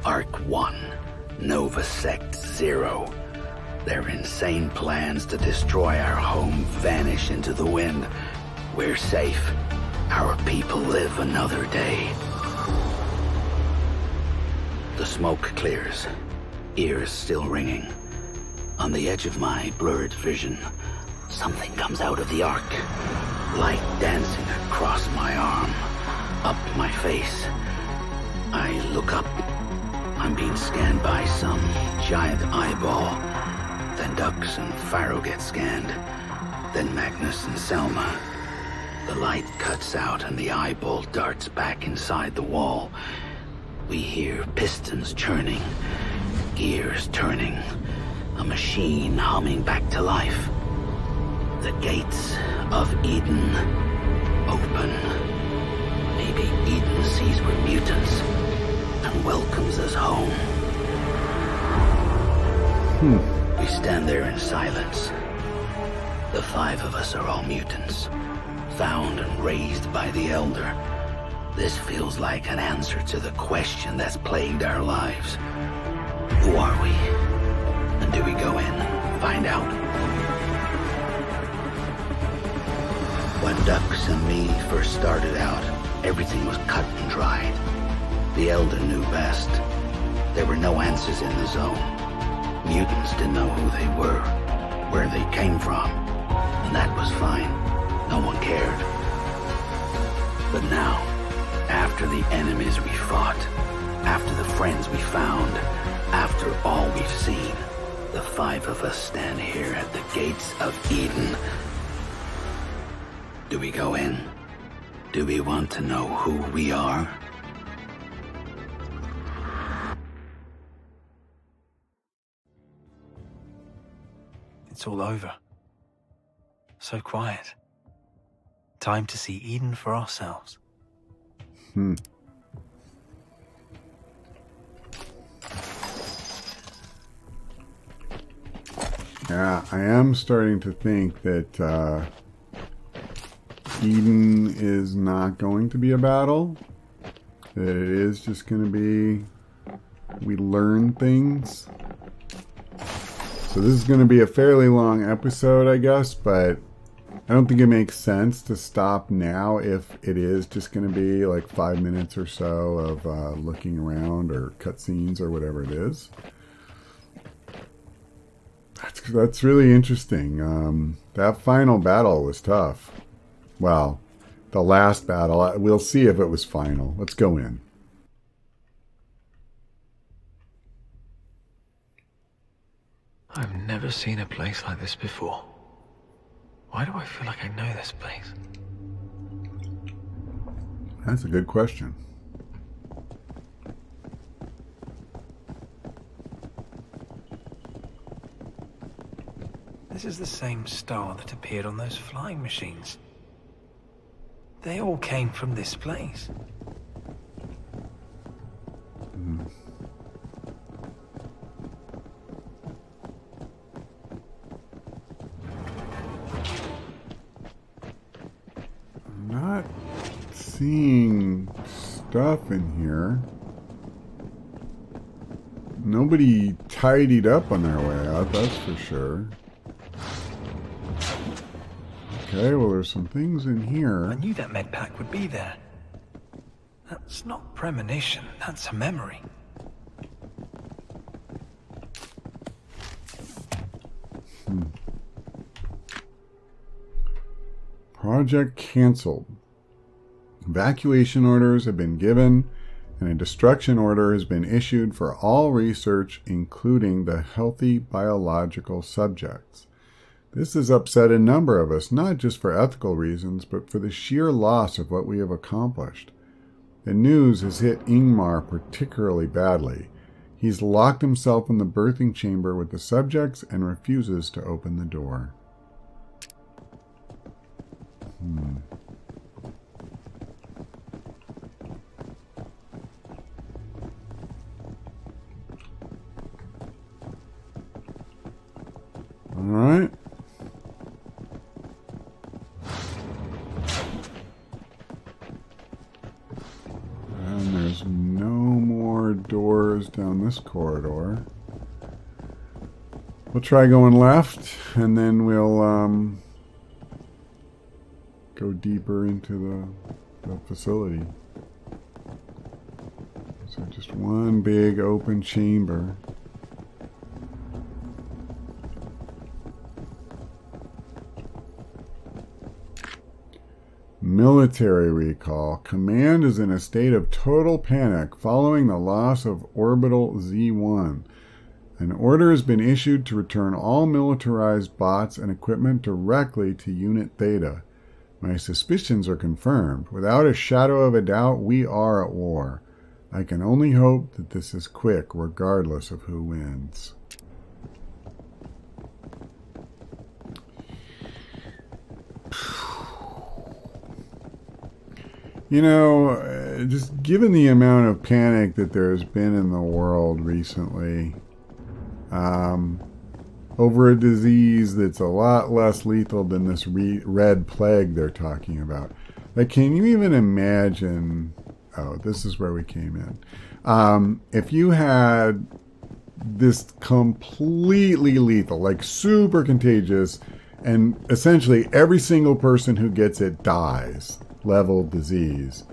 Arc 1, Nova Sect 0. Their insane plans to destroy our home vanish into the wind. We're safe. Our people live another day. The smoke clears, ears still ringing. On the edge of my blurred vision, something comes out of the arc. Light dancing across my arm, up my face. I look up. I'm being scanned by some giant eyeball. Then Dux and Pharaoh get scanned. then Magnus and Selma. The light cuts out and the eyeball darts back inside the wall. We hear pistons churning, gears turning, a machine humming back to life. The gates of Eden open. Maybe Eden sees we're mutants and welcomes us home. We stand there in silence. The 5 of us are all mutants, found and raised by the Elder. This feels like an answer to the question that's plagued our lives. Who are we? And do we go in and find out? When Dux and me first started out, everything was cut and dried. The Elder knew best. There were no answers in the zone. Mutants didn't know who they were, where they came from, and that was fine. No one cared. But now, after the enemies we fought, after the friends we found, after all we've seen, the 5 of us stand here at the gates of Eden. Do we go in? Do we want to know who we are? It's all over. So quiet. Time to see Eden for ourselves. Yeah, I am starting to think that Eden is not going to be a battle. That it is just going to be, we learn things. So this is going to be a fairly long episode, I guess, but I don't think it makes sense to stop now if it is just going to be like 5 minutes or so of looking around or cutscenes or whatever it is. That's really interesting. That final battle was tough. Well, the last battle, we'll see if it was final. Let's go in. I've never seen a place like this before. Why do I feel like I know this place? That's a good question. This is the same star that appeared on those flying machines. They all came from this place. I'm not seeing stuff in here. Nobody tidied up on their way out, that's for sure. Okay, well there's some things in here. I knew that med pack would be there. That's not premonition, that's a memory. Project canceled. Evacuation orders have been given and a destruction order has been issued for all research, including the healthy biological subjects. This has upset a number of us, not just for ethical reasons, but for the sheer loss of what we have accomplished. The news has hit Ingmar particularly badly. He's locked himself in the birthing chamber with the subjects and refuses to open the door. All right. And there's no more doors down this corridor. We'll try going left, and then we'll go deeper into the facility. So just one big open chamber. Military recall. Command is in a state of total panic following the loss of Orbital Z1. An order has been issued to return all militarized bots and equipment directly to Unit Theta. My suspicions are confirmed. Without a shadow of a doubt, we are at war. I can only hope that this is quick, regardless of who wins. You know, just given the amount of panic that there's been in the world recently, over a disease that's a lot less lethal than this red plague they're talking about. Like, can you even imagine... Oh, this is where we came in. If you had this completely lethal, like super contagious, and essentially every single person who gets it dies, level disease,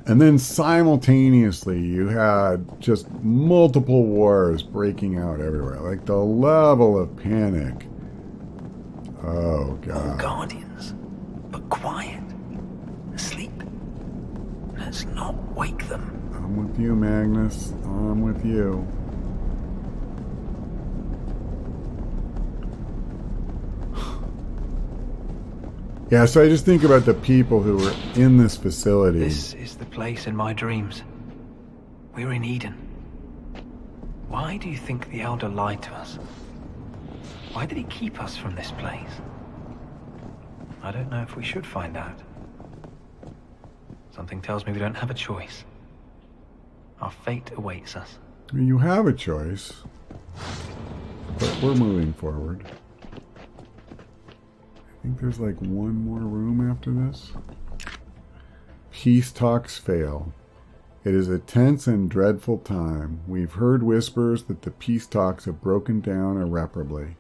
and then simultaneously you had just multiple wars breaking out everywhere, like the level of panic. Oh, God. All guardians, but quiet, asleep. Let's not wake them. I'm with you, Magnus. I'm with you. Yeah, so I just think about the people who were in this facility. This is the place in my dreams. We're in Eden. Why do you think the Elder lied to us? Why did he keep us from this place? I don't know if we should find out. Something tells me we don't have a choice. Our fate awaits us. You have a choice, but we're moving forward. I think there's like one more room after this. Peace talks fail. It is a tense and dreadful time. We've heard whispers that the peace talks have broken down irreparably.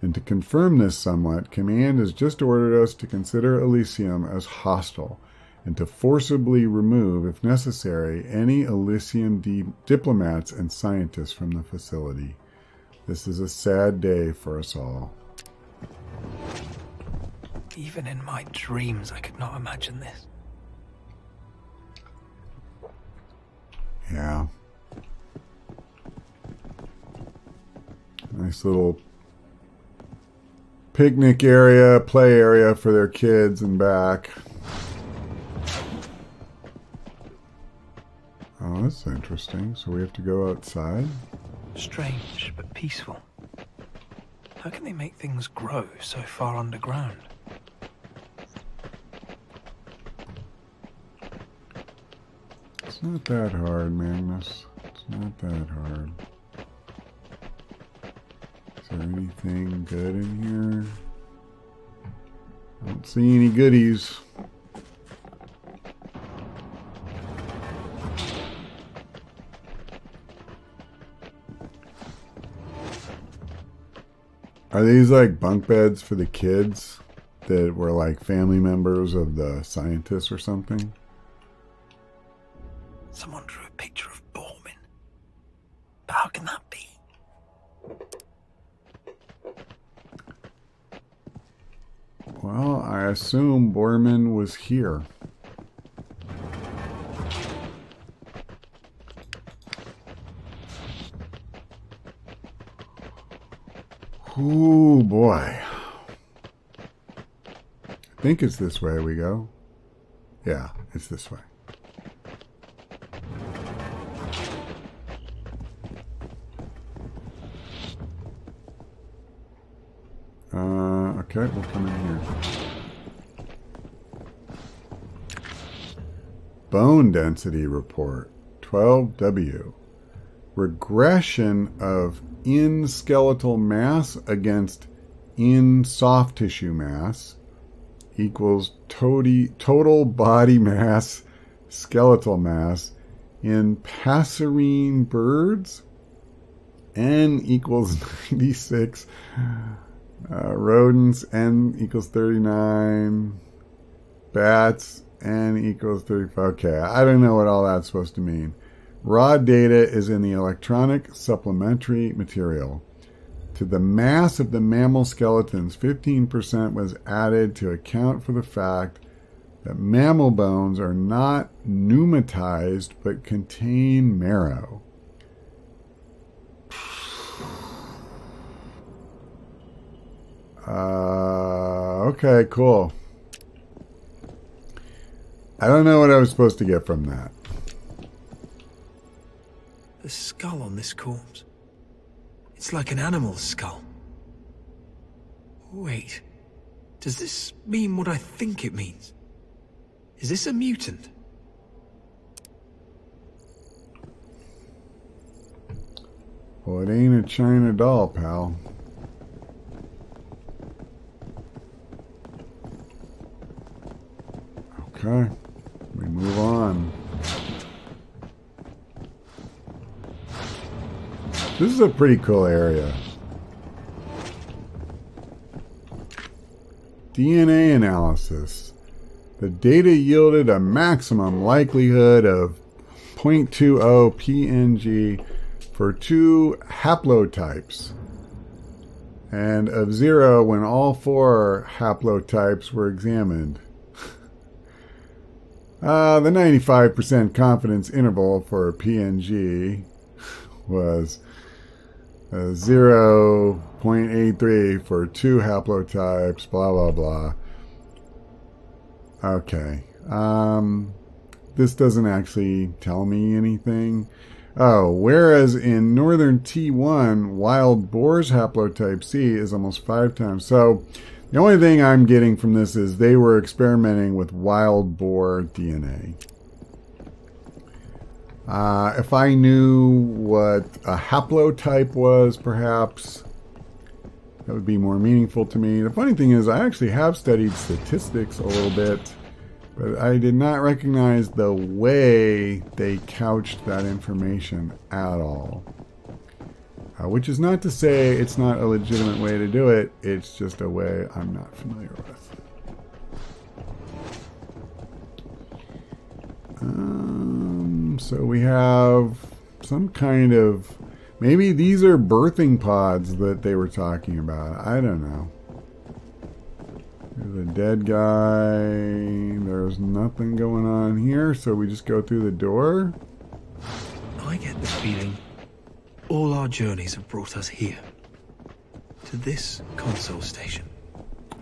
And to confirm this somewhat, Command has just ordered us to consider Elysium as hostile, and to forcibly remove, if necessary, any Elysium diplomats and scientists from the facility. This is a sad day for us all. Even in my dreams, I could not imagine this. Yeah. Nice little picnic area, play area for their kids and back. Oh, that's interesting. So we have to go outside? Strange, but peaceful. How can they make things grow so far underground? It's not that hard, Magnus. It's not that hard. Is there anything good in here? I don't see any goodies. Are these like bunk beds for the kids that were like family members of the scientists or something? Someone drew a picture of Borman. But how can that be? Well, I assume Borman was here. Ooh, boy. I think it's this way we go. Yeah, it's this way. Okay, we'll come in here. Bone density report, 12W. Regression of in skeletal mass against in soft tissue mass equals total body mass, skeletal mass in passerine birds. N equals 96. Rodents, N equals 39. Bats, N equals 35. Okay, I don't know what all that's supposed to mean. Raw data is in the electronic supplementary material. To the mass of the mammal skeletons, 15% was added to account for the fact that mammal bones are not pneumatized but contain marrow. Okay, cool. I don't know what I was supposed to get from that. The skull on this corpse. It's like an animal's skull. Wait. Does this mean what I think it means? Is this a mutant? Well, it ain't a China doll, pal. Okay, we move on. This is a pretty cool area. DNA analysis. The data yielded a maximum likelihood of 0.20 PNG for 2 haplotypes, and of 0 when all 4 haplotypes were examined. The 95% confidence interval for PNG was 0.83 for 2 haplotypes, blah, blah, blah. Okay. This doesn't actually tell me anything. Oh, whereas in northern T1, wild boar's haplotype C is almost 5 times. So the only thing I'm getting from this is they were experimenting with wild boar DNA. If I knew what a haplotype was, perhaps that would be more meaningful to me. The funny thing is, I actually have studied statistics a little bit, but I did not recognize the way they couched that information at all. Which is not to say it's not a legitimate way to do it, it's just a way I'm not familiar with. So we have some kind of... Maybe these are birthing pods that they were talking about. I don't know. There's a dead guy. There's nothing going on here, so we just go through the door. I get the feeling all our journeys have brought us here. To this console station.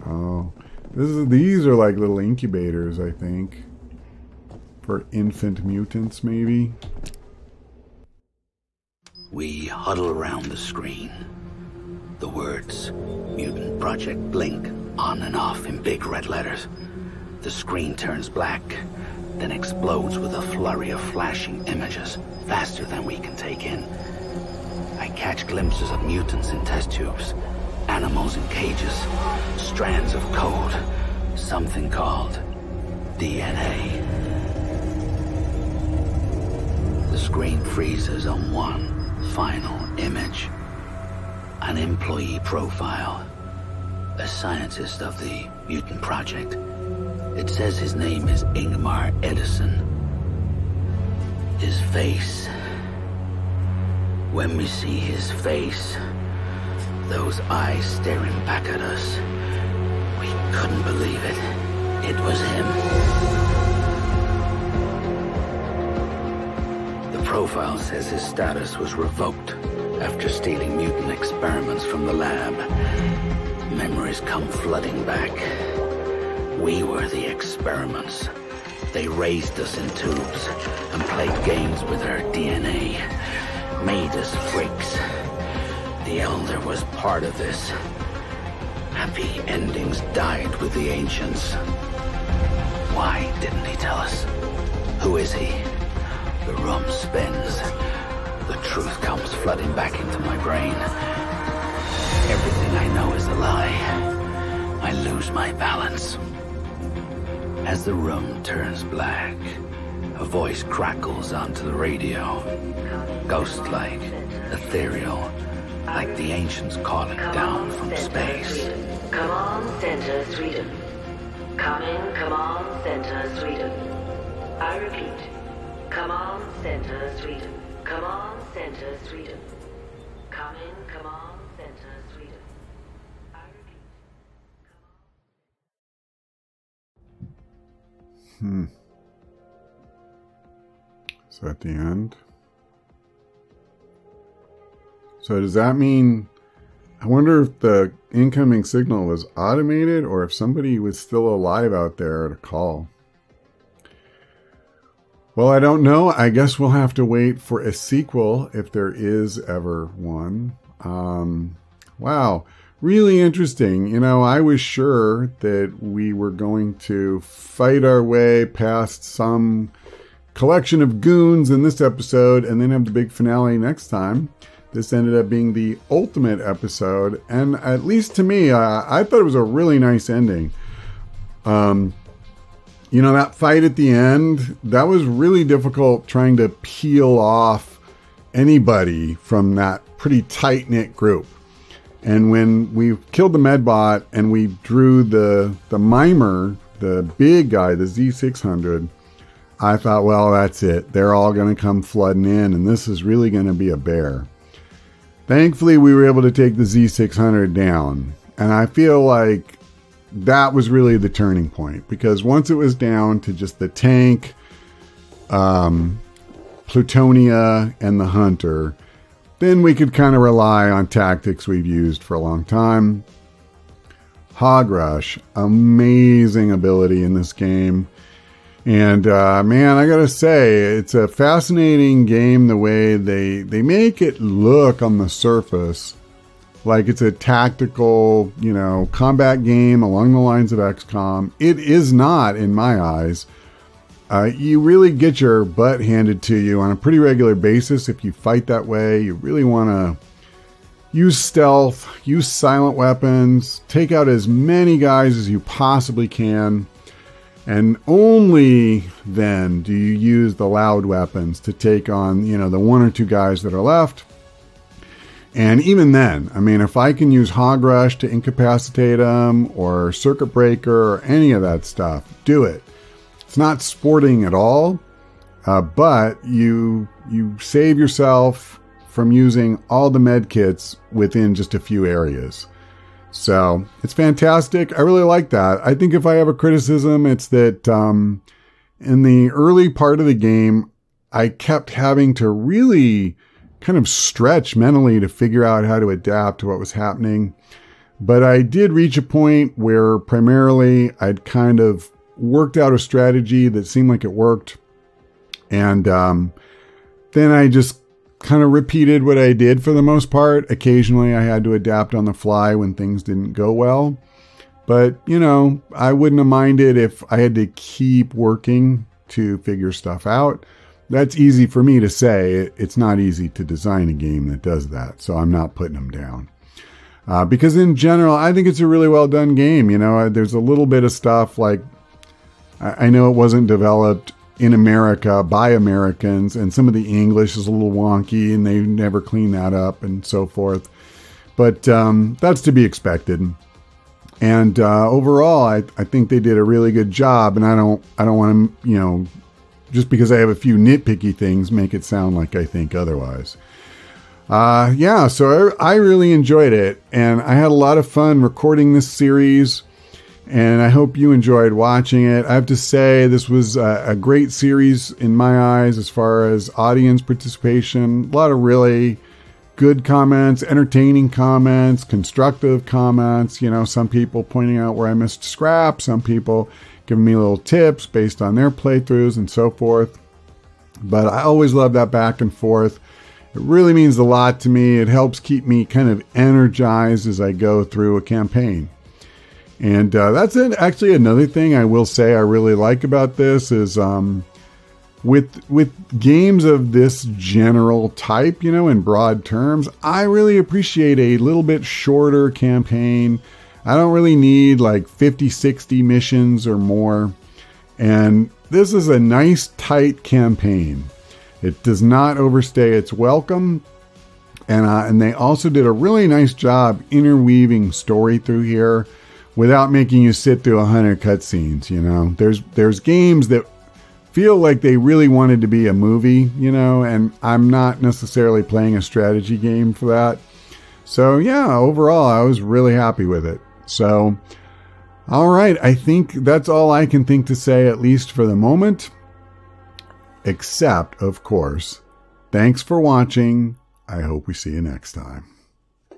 Oh. These are like little incubators, I think. For infant mutants, maybe? We huddle around the screen. The words Mutant Project blink on and off in big red letters. The screen turns black, then explodes with a flurry of flashing images, faster than we can take in. I catch glimpses of mutants in test tubes, animals in cages, strands of code, something called DNA. The screen freezes on one final image. An employee profile. A scientist of the Mutant Project. It says his name is Ingmar Edison. His face. When we see his face, those eyes staring back at us, we couldn't believe it. It was him. The profile says his status was revoked after stealing mutant experiments from the lab. Memories come flooding back. We were the experiments. They raised us in tubes and played games with our DNA. Made us freaks. The Elder was part of this. Happy endings died with the Ancients. Why didn't he tell us? Who is he? The room spins. The truth comes flooding back into my brain. Everything I know is a lie. I lose my balance. As the room turns black, a voice crackles onto the radio. Ghost-like, ethereal, like the ancients calling down from space. Command Center, Sweden. Coming, Command Center, Sweden. I repeat, Command Center, Sweden. Command Center, Sweden. Coming, Command Center, Sweden. I repeat, So at the end. So does that mean I wonder if the incoming signal was automated or if somebody was still alive out there to call. Well, I don't know. I guess we'll have to wait for a sequel if there is ever one. Wow. Really interesting. You know, I was sure that we were going to fight our way past some collection of goons in this episode and then have the big finale next time. This ended up being the ultimate episode, and at least to me, I thought it was a really nice ending. You know, that fight at the end, that was really difficult trying to peel off anybody from that pretty tight-knit group. And when we killed the Medbot and we drew the Mimer, the big guy, the Z600, I thought, well, that's it. They're all going to come flooding in, and this is really going to be a bear. Thankfully, we were able to take the Z600 down, and I feel like that was really the turning point, because once it was down to just the tank, Plutonia, and the Hunter, then we could kind of rely on tactics we've used for a long time. Hog Rush, amazing ability in this game. And man, I gotta say, it's a fascinating game the way they make it look on the surface like it's a tactical, you know, combat game along the lines of XCOM. It is not, in my eyes. You really get your butt handed to you on a pretty regular basis if you fight that way. You really want to use stealth, use silent weapons, take out as many guys as you possibly can. And only then do you use the loud weapons to take on, you know, the one or two guys that are left. And even then, I mean, if I can use Hog Rush to incapacitate them or Circuit Breaker or any of that stuff, do it. It's not sporting at all, but you save yourself from using all the med kits within just a few areas. So it's fantastic. I really like that. I think if I have a criticism, it's that in the early part of the game, I kept having to really kind of stretch mentally to figure out how to adapt to what was happening. But I did reach a point where primarily I'd kind of worked out a strategy that seemed like it worked. And then I just kind of repeated what I did for the most part. Occasionally I had to adapt on the fly when things didn't go well. But, you know, I wouldn't have minded if I had to keep working to figure stuff out. That's easy for me to say. It's not easy to design a game that does that. So I'm not putting them down. Because in general, I think it's a really well done game. You know, there's a little bit of stuff like, I know it wasn't developed in America by Americans, and some of the English is a little wonky and they never clean that up and so forth. But that's to be expected. And overall, I think they did a really good job. And I don't want to, you know, just because I have a few nitpicky things, make it sound like I think otherwise. Yeah, so I really enjoyed it, and I had a lot of fun recording this series. And I hope you enjoyed watching it. I have to say, this was a great series in my eyes as far as audience participation. A lot of really good comments, entertaining comments, constructive comments. You know, some people pointing out where I missed scrap, some people giving me little tips based on their playthroughs and so forth. But I always love that back and forth. It really means a lot to me. It helps keep me kind of energized as I go through a campaign. And that's it. Actually, another thing I will say I really like about this is with games of this general type, you know, in broad terms, I really appreciate a little bit shorter campaign. I don't really need like 50, 60 missions or more. And this is a nice, tight campaign. It does not overstay its welcome. And they also did a really nice job interweaving story through here without making you sit through 100 cutscenes. You know, there's games that feel like they really wanted to be a movie, you know, and I'm not necessarily playing a strategy game for that. So yeah, overall, I was really happy with it. So, all right, I think that's all I can think to say, at least for the moment. Except, of course, thanks for watching. I hope we see you next time.